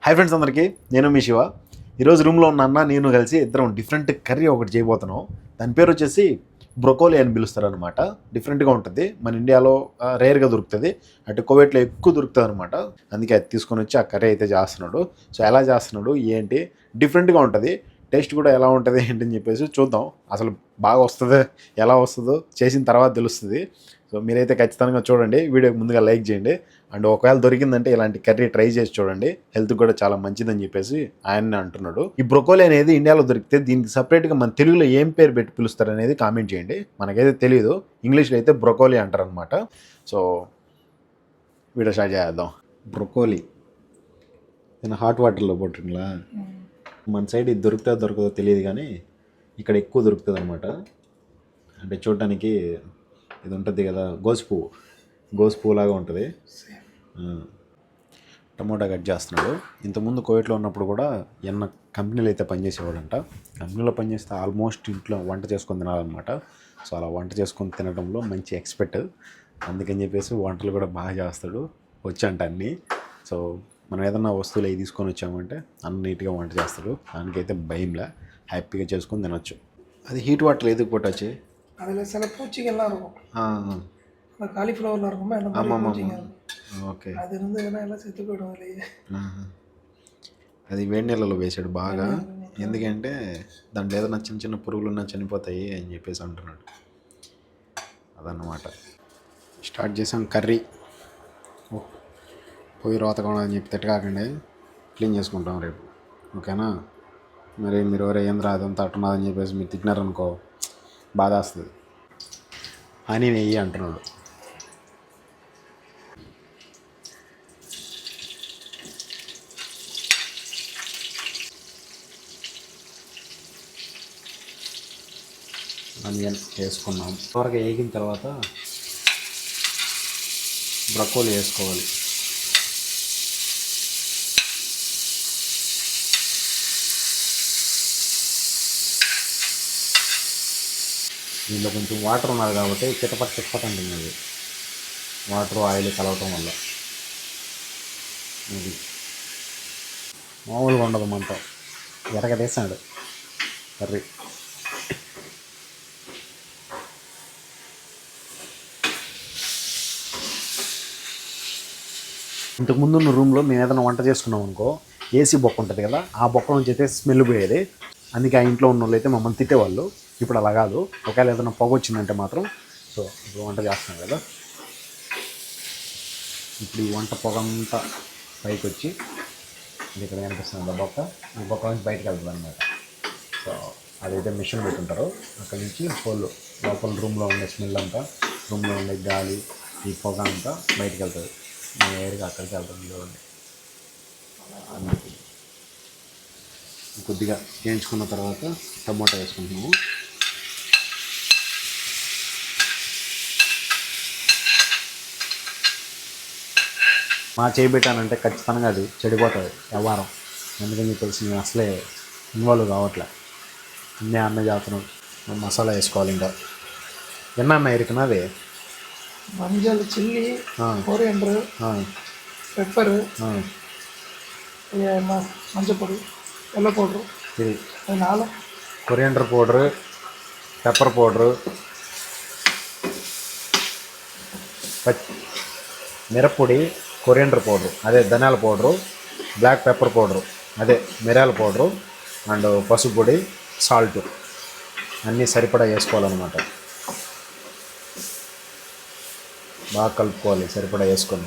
Hi friends అందరికీ, నేను మీ శివ. ఈరోజు రూమ్లో ఉన్న అన్న నేను కలిసి ఇద్దరం డిఫరెంట్ కర్రీ ఒకటి చేయబోతున్నాం. దాని పేరు వచ్చేసి బ్రొకోలీ అని పిలుస్తారనమాట. డిఫరెంట్గా ఉంటుంది, మన ఇండియాలో రేర్గా దొరుకుతుంది, అటు కువైట్లో ఎక్కువ దొరుకుతుంది అనమాట. అందుకే అది తీసుకొని వచ్చి ఆ కర్రీ అయితే చేస్తున్నాడు. సో ఎలా చేస్తున్నాడు ఏంటి, డిఫరెంట్గా ఉంటుంది, టేస్ట్ కూడా ఎలా ఉంటుంది ఏంటని చెప్పేసి చూద్దాం. అసలు బాగా వస్తుందో ఎలా వస్తుందో చేసిన తర్వాత తెలుస్తుంది. సో మీరైతే ఖచ్చితంగా చూడండి, వీడియోకి ముందుగా లైక్ చేయండి. అండ్ ఒకవేళ దొరికిందంటే ఇలాంటి కర్రీ ట్రై చేసి చూడండి, హెల్త్ కూడా చాలా మంచిదని చెప్పేసి ఆయన్నే అంటున్నాడు. ఈ బ్రొకోలీ అనేది ఇండియాలో దొరికితే దీనికి సపరేట్గా మన తెలుగులో ఏం పేరు పెట్టి పిలుస్తారు అనేది కామెంట్ చేయండి. మనకైతే తెలియదు, ఇంగ్లీష్లో అయితే బ్రొకోలీ అంటారు అనమాట. సో వీడియో స్టార్ట్ చేద్దాం. బ్రొకోలీ నేను హాట్ వాటర్లో పోతుండ్లా. మన సైడ్ ఇది దొరకదో తెలియదు, కానీ ఇక్కడ ఎక్కువ దొరుకుతుంది అనమాట. అంటే చూడటానికి ఇది ఉంటుంది కదా, గోసు పువ్వు లాగా ఉంటుంది. టమోటా కట్ చేస్తున్నాడు. ఇంతకుముందు కువైట్లో ఉన్నప్పుడు కూడా ఎన్న కంపెనీలు అయితే పనిచేసేవాడంట. కంపెనీలో పనిచేస్తే ఆల్మోస్ట్ ఇంట్లో వంట చేసుకొని తినాలన్నమాట. సో అలా వంట చేసుకొని తినడంలో మంచి ఎక్స్పర్ట్. అందుకని చెప్పేసి వంటలు కూడా బాగా చేస్తాడు, వచ్చంట అన్నీ. సో మనం ఏదన్నా వస్తువులు అవి తీసుకొని వచ్చామంటే అన్న నీట్గా వంట చేస్తాడు. దానికైతే భయంలా హ్యాపీగా చేసుకొని తినొచ్చు. అది హీట్ వాటర్ ఎదుగు పోటాச்சு அதில் சில பூச்சிகள்லாம் இருக்கும். அந்த காலிஃப்ளவரில் இருக்குமா என்ன ஆமாம் பூச்சிங்க ఓకే. அது இருந்ததுன்னா எல்லாம் செத்து போயிடும் இல்லையே. అది వేడి నీళ్ళలో వేసాడు బాగా, ఎందుకంటే దాంట్లో ఏదైనా చిన్న చిన్న పురుగులు ఉన్నా చనిపోతాయి అని చెప్పేసి అంటున్నాడు. అదన్నమాట. స్టార్ట్ చేసాం కర్రీ. పోయి రోతగా అని చెప్పి తిట్టకాకండి, క్లీన్ చేసుకుంటాం రేపు, ఓకేనా? మరి మీరు ఎవరు ఏం రాదంతా అట్టున్నదని చెప్పేసి మీరు తిట్టినారనుకో బాధ వస్తుంది అని నెయ్యి అంటున్నాడు. ఆనియన్ వేసుకున్నాం. త్వరగా వేగిన తర్వాత బ్రొకోలీ వేసుకోవాలి. దీనిలో కొంచెం వాటర్ ఉన్నది కాబట్టి చిటపట అంటుంది అది, వాటర్ ఆయిల్ కలవటం వల్ల. ఇది మామూలుగా ఉండదు, మంట ఎరగదేసాడు కర్రీ. ఇంతకుముందు ఉన్న రూమ్లో మేము ఏదైనా వంట చేసుకున్నాం అనుకో, ఏసీ బొక్క ఉంటుంది కదా, ఆ బొక్క నుంచి అయితే స్మెల్ పోయేది. అందుకే ఆ ఇంట్లో ఉన్న వాళ్ళు అయితే మమ్మల్ని తిట్టేవాళ్ళు. ఇప్పుడు అలా కాదు, ఒకవేళ ఏదైనా పొగ వచ్చిందంటే మాత్రం. సో ఇప్పుడు వంట చేస్తున్నాం కదా, ఇప్పుడు ఈ వంట పొగ అంతా పైకి వచ్చి ఇది ఇక్కడ కనిపిస్తుంది బొక్క, ఈ బొక్క నుంచి బయటకు వెళ్తుంది అనమాట. సో అదైతే మిషన్ పెట్టుంటారు, అక్కడి నుంచి హోల్ లోపల రూమ్లో ఉండే స్మెల్ అంతా, రూమ్లో ఉండే గాలి, ఈ పొగ అంతా బయటకు వెళ్తుంది, నేరుగా అక్కడికి వెళ్తుంది. చూడండి, కొద్దిగా వేయించుకున్న తర్వాత టమోటా వేసుకుంటున్నాము. మా చేయబెట్టానంటే ఖచ్చితంగా అది చెడిపోతుంది వ్యవహారం. ఎందుకని చెప్పేసి నేను అసలే ఇన్వాల్వ్ కావట్లే, అన్న చేస్తున్నాం. మసాలా వేసుకోవాలి. ఇంకా ఎన్న ఇరుకున్నా అది மஞ்சள், சில்லி, கோரியண்டர், பெப்பரு, மஞ்சள் பொடி, வெள்ளை பவுட்ரு, ఇది அது 4. కొరియాండర్ పౌడరు, పెప్పర్ పౌడరు, మిరప్పొడి, కొరియాండర్ పౌడరు అదే ధనియాల పౌడరు, బ్లాక్ పెప్పర్ పౌడరు అదే మిరియాల పౌడరు, అండ్ పసుపు పొడి, సాల్ట్ అన్నీ సరిపడా వేసుకోవాలన్నమాట. బాగా కలుపుకోవాలి సరిపడా వేసుకొని.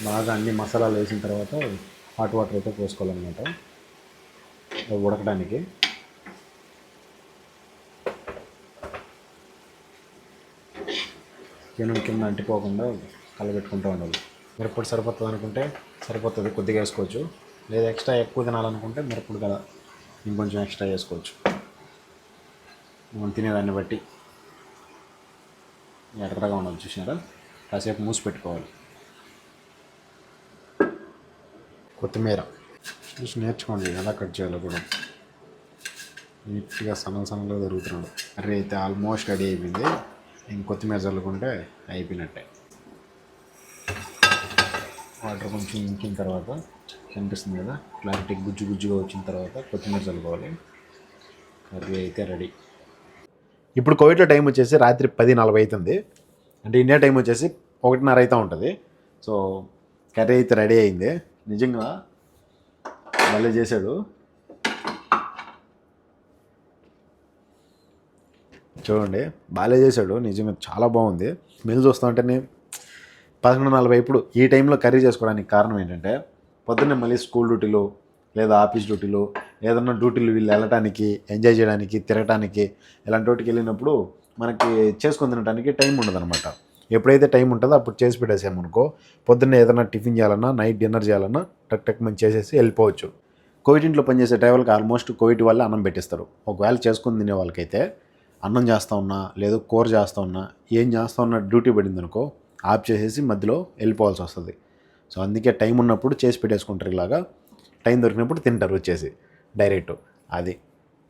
బాగా అన్ని మసాలాలు వేసిన తర్వాత హాట్ వాటర్ అయితే పోసుకోవాలన్నమాట ఉడకడానికి. కింద అంటిపోకుండా కలబెట్టుకుంటూ ఉండాలి. మిరప్పొడి సరిపోతుంది అనుకుంటే సరిపోతుంది, కొద్దిగా వేసుకోవచ్చు. లేదా ఎక్స్ట్రా ఎక్కువ తినాలనుకుంటే మిరప్పొడి కదా ఇంకొంచెం ఎక్స్ట్రా వేసుకోవచ్చు, మనం తినేదాన్ని బట్టి. ఎర్రగా ఉండాలి, చూసినారా? కాసేపు మూసి పెట్టుకోవాలి. కొత్తిమీర చూసి నేర్చుకోండి ఎలా కట్ చేయాలో కూడా. నీట్గా సన్నగా దొరుకుతున్నాడు. కర్రీ అయితే ఆల్మోస్ట్ రెడీ అయిపోయింది. ఇంక కొత్తిమీర చల్లుకుంటే అయిపోయినట్టే. వాటర్ కొంచెం ఇంకిన తర్వాత కనిపిస్తుంది కదా, క్లారిటీ గుజ్జు గుజ్జుగా వచ్చిన తర్వాత కొత్తిమీర చల్లుకోవాలి. కర్రీ అయితే రెడీ. ఇప్పుడు కోవిడ్లో టైం వచ్చేసి రాత్రి 10:40 అవుతుంది. అంటే ఇండియా టైం వచ్చేసి 1:30 అవుతూ ఉంటుంది. సో కర్రీ అయితే రెడీ అయింది. నిజంగా భలే చేశాడు. చూడండి, బాగా చేశాడు. నిజంగా చాలా బాగుంది. స్మెల్ చూస్తూ ఉంటేనే 11:40. ఇప్పుడు ఈ టైంలో కర్రీ చేసుకోవడానికి కారణం ఏంటంటే పొద్దున్నే మళ్ళీ స్కూల్ డ్యూటీలు లేదా ఆఫీస్ డ్యూటీలు ఏదన్నా డ్యూటీలు వీళ్ళు వెళ్ళటానికి, ఎంజాయ్ చేయడానికి, తిరగటానికి ఇలాంటి వాటికి వెళ్ళినప్పుడు మనకి చేసుకొని తినడానికి టైం ఉండదన్నమాట. ఎప్పుడైతే టైం ఉంటుందో అప్పుడు చేసి పెట్టేసామనుకో, పొద్దున్నే ఏదైనా టిఫిన్ చేయాలన్నా, నైట్ డిన్నర్ చేయాలన్నా టక్ టక్ మంచి చేసేసి వెళ్ళిపోవచ్చు. కోవిడ్ ఇంట్లో పనిచేసే డ్రైవర్లకు ఆల్మోస్ట్ కోవిడ్ వాళ్ళే అన్నం పెట్టిస్తారు. ఒకవేళ చేసుకొని తినే వాళ్ళకైతే అన్నం చేస్తూ ఉన్నా, లేదు కూర చేస్తూ ఉన్నా, ఏం చేస్తూ ఉన్నా డ్యూటీ పడింది అనుకో ఆఫ్ చేసేసి మధ్యలో వెళ్ళిపోవాల్సి వస్తుంది. సో అందుకే టైం ఉన్నప్పుడు చేసి పెట్టేసుకుంటారు. ఇలాగా టైం దొరికినప్పుడు తింటారు వచ్చేసి డైరెక్ట్. అది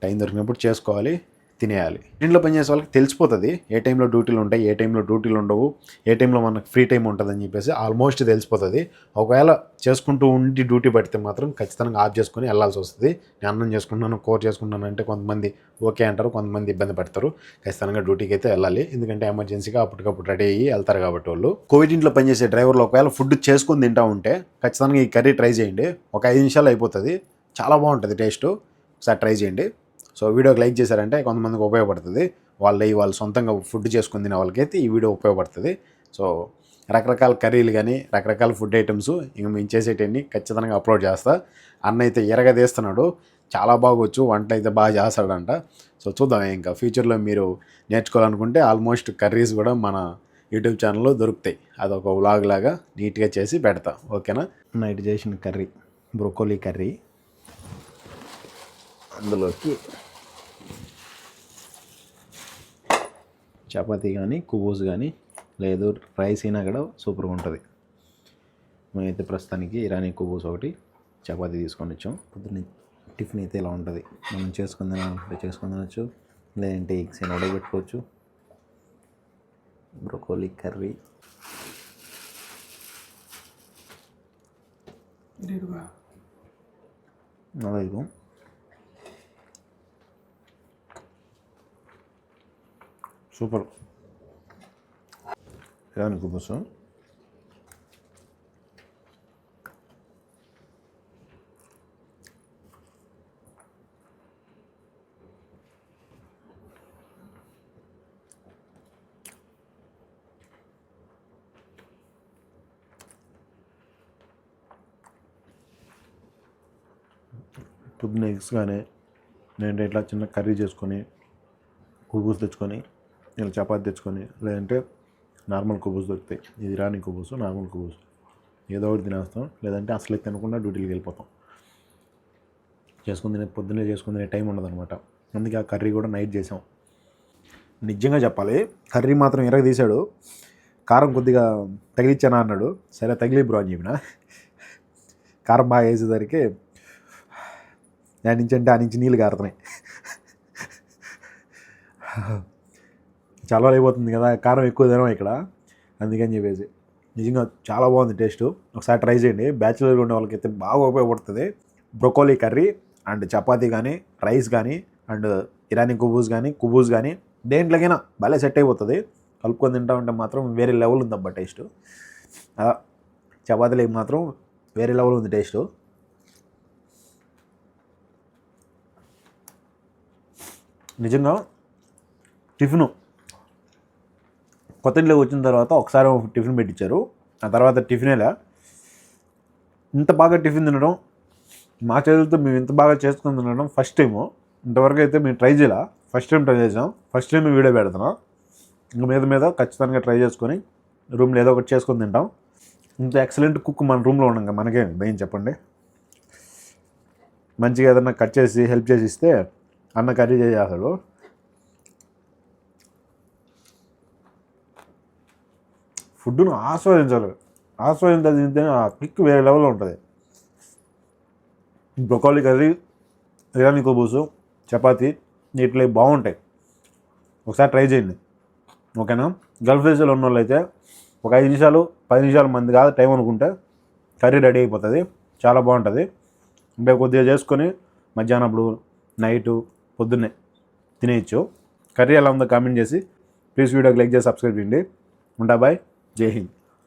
టైం దొరికినప్పుడు చేసుకోవాలి, తినేయాలి. ఇంట్లో పనిచేసే వాళ్ళకి తెలిసిపోతుంది ఏ టైంలో డ్యూటీలు ఉంటాయి, ఏ టైంలో డ్యూటీలు ఉండవు, ఏ టైంలో మనకు ఫ్రీ టైం ఉంటుందని చెప్పేసి ఆల్మోస్ట్ తెలిసిపోతుంది. ఒకవేళ చేసుకుంటూ ఉండి డ్యూటీ పడితే మాత్రం ఖచ్చితంగా ఆఫ్ చేసుకొని వెళ్ళాల్సి వస్తుంది. నేను అన్నం చేసుకుంటున్నాను, కూర చేసుకుంటున్నాను అంటే కొంతమంది ఓకే అంటారు, కొంతమంది ఇబ్బంది పడతారు. ఖచ్చితంగా డ్యూటీకి అయితే వెళ్ళాలి. ఎందుకంటే ఎమర్జెన్సీగా అప్పటికప్పుడు రెడీ అయ్యి వెళ్తారు కాబట్టి వాళ్ళు. కోవిడ్ ఇంట్లో పనిచేసే డ్రైవర్లు ఒకవేళ ఫుడ్ చేసుకొని తింటా ఉంటే ఖచ్చితంగా ఈ కర్రీ ట్రై చేయండి. ఒక 5 నిమిషాలు అయిపోతుంది. చాలా బాగుంటుంది టేస్ట్. ఒకసారి ట్రై చేయండి. సో వీడియోకి లైక్ చేశారంటే కొంతమందికి ఉపయోగపడుతుంది. వాళ్ళు సొంతంగా ఫుడ్ చేసుకుని తినే వాళ్ళకైతే ఈ వీడియో ఉపయోగపడుతుంది. సో రకరకాల కర్రీలు కానీ రకరకాల ఫుడ్ ఐటమ్స్ ఇంక మేము చేసేటన్ని ఖచ్చితంగా అప్లోడ్ చేస్తా. అన్న అయితే ఎరగదీస్తున్నాడు. చాలా బాగొచ్చు, వంటలు అయితే బాగా చేస్తాడంట. సో చూద్దాం, ఇంకా ఫ్యూచర్లో మీరు నేర్చుకోవాలనుకుంటే ఆల్మోస్ట్ కర్రీస్ కూడా మన యూట్యూబ్ ఛానల్లో దొరుకుతాయి. అదొక వ్లాగ్ లాగా నీట్గా చేసి పెడతా. ఓకేనా? నైట్ చేసిన కర్రీ బ్రొకోలీ కర్రీ, అందులోకి చపాతీ కానీ కుబూస్ కానీ లేదు రైస్ అయినా కూడా సూపర్గా ఉంటుంది. మేమైతే ప్రస్తుతానికి ఇరానీ కుబూస్ ఒకటి, చపాతీ తీసుకొని వచ్చాం. పొద్దున్న టిఫిన్ అయితే ఇలా ఉంటుంది. మనం చేసుకుని తినచ్చు, లేదంటే ఎగ్స్ అయినా ఉడకబెట్టుకోవచ్చు. బ్రొకోలీ కర్రీ అలాగే సూపర్. ఇరానీ కుబూస్ పొద్దున్న ఎగ్స్ కానీ లేదంటే ఇట్లా చిన్న కర్రీ చేసుకొని కుబూస్ తెచ్చుకొని, ఇలా చపాతీ తెచ్చుకొని, లేదంటే నార్మల్ కుబూస్ దొరుకుతాయి. ఇది ఇరానీ కుబూసు, నార్మల్ కుబూస్ ఏదో ఒకటి తినేస్తాం. లేదంటే అసలు తినకుండా డ్యూటీకి వెళ్ళిపోతాం. పొద్దున్నే చేసుకుని తినే టైం ఉండదన్నమాట. అందుకే ఆ కర్రీ కూడా నైట్ చేసాం. నిజంగా చెప్పాలి, కర్రీ మాత్రం తీశాడు. కారం కొద్దిగా తగిలిచ్చానా అన్నాడు. సరే తగిలి బ్రో అని చెప్పిన. కారం బాగా వేసేసరికి ఆ నుంచి నీళ్ళు కారుతున్నాయి. చాలా అయిపోతుంది కదా, కారం ఎక్కువ తినం ఇక్కడ, అందుకని చెప్పేసి. నిజంగా చాలా బాగుంది టేస్ట్. ఒకసారి ట్రై చేయండి. బ్యాచిలర్గా ఉండే వాళ్ళకైతే బాగా ఉపయోగపడుతుంది. బ్రొకోలీ కర్రీ అండ్ చపాతీ కానీ, రైస్ కానీ, అండ్ ఇరానీ కుబూస్ కానీ దేంట్లోకైనా భలే సెట్ అయిపోతుంది. కలుపుకొని తింటా ఉంటే మాత్రం వేరే లెవెల్ ఉందబ్బా టేస్ట్. చపాతీలకు మాత్రం వేరే లెవెల్ ఉంది టేస్ట్. నిజంగా టిఫిను కొత్త ఇంట్లోకి వచ్చిన తర్వాత ఒకసారి టిఫిన్ పెట్టించారు. ఆ తర్వాత టిఫినేలా ఇంత బాగా టిఫిన్ తినడం, మా చేతులతో మేము ఇంత బాగా చేసుకొని తినడం ఫస్ట్ టైము. ఇంతవరకు అయితే మేము ట్రై చేయాల, ఫస్ట్ టైం ట్రై చేసాం. ఫస్ట్ టైం వీడియో పెడుతున్నాం. ఇంకా మీద ఖచ్చితంగా ట్రై చేసుకొని రూమ్లో ఏదో ఒకటి చేసుకొని తింటాం. ఇంత ఎక్సలెంట్ కుక్ మన రూమ్లో ఉన్నాం. మనకే భయం చెప్పండి. మంచిగా ఏదన్నా కట్ చేసి హెల్ప్ చేసి ఇస్తే అన్న కర్రీ చేసేస్తాడు. ఫుడ్ను ఆస్వాదించితే ఆ కిక్ వేరే లెవెల్లో ఉంటుంది. బ్రొకోలీ కర్రీ, ఇరానీ కుబూసు, చపాతీ ఇట్లా బాగుంటాయి. ఒకసారి ట్రై చేయండి. ఓకేనా? గల్ఫ్ దేశాలు ఉన్న వాళ్ళు అయితే ఒక 5 నిమిషాలు 10 నిమిషాల మంది కాదు టైం అనుకుంటే కర్రీ రెడీ అయిపోతుంది. చాలా బాగుంటుంది. అంటే కొద్దిగా చేసుకొని మధ్యాహ్నప్పుడు నైటు పొద్దున్నే తినేయచ్చు. కర్రీ ఎలా ఉందో కామెంట్ చేసి ప్లీజ్ వీడియోకి లైక్ చేసి సబ్స్క్రైబ్ చేయండి. ఉంటా బాయ్, జై హింద్.